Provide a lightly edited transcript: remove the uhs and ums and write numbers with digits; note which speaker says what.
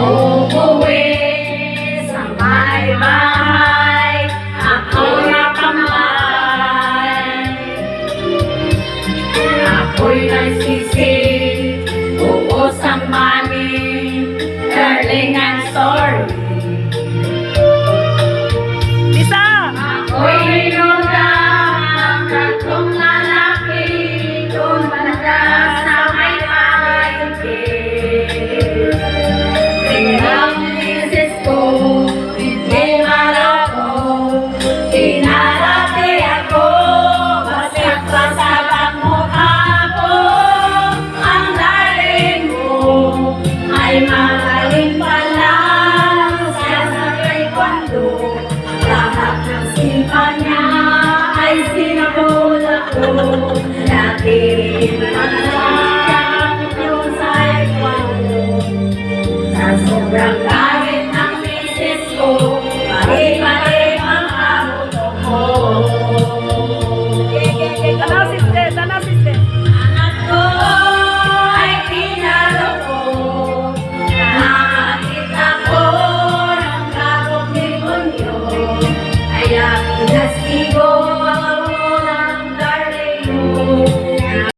Speaker 1: uuwi sa may bahay, ako nakamay. Ako'y nagsisi, ubos ang money, darling, I'm sorry. Ako'y ninuga ang tatlong lalaki, doon banda sa may paligid. Tingnan misis ko, hindi malako, pinarati ako, basag-basag ang mukha ko, ang daling mo ay malaki.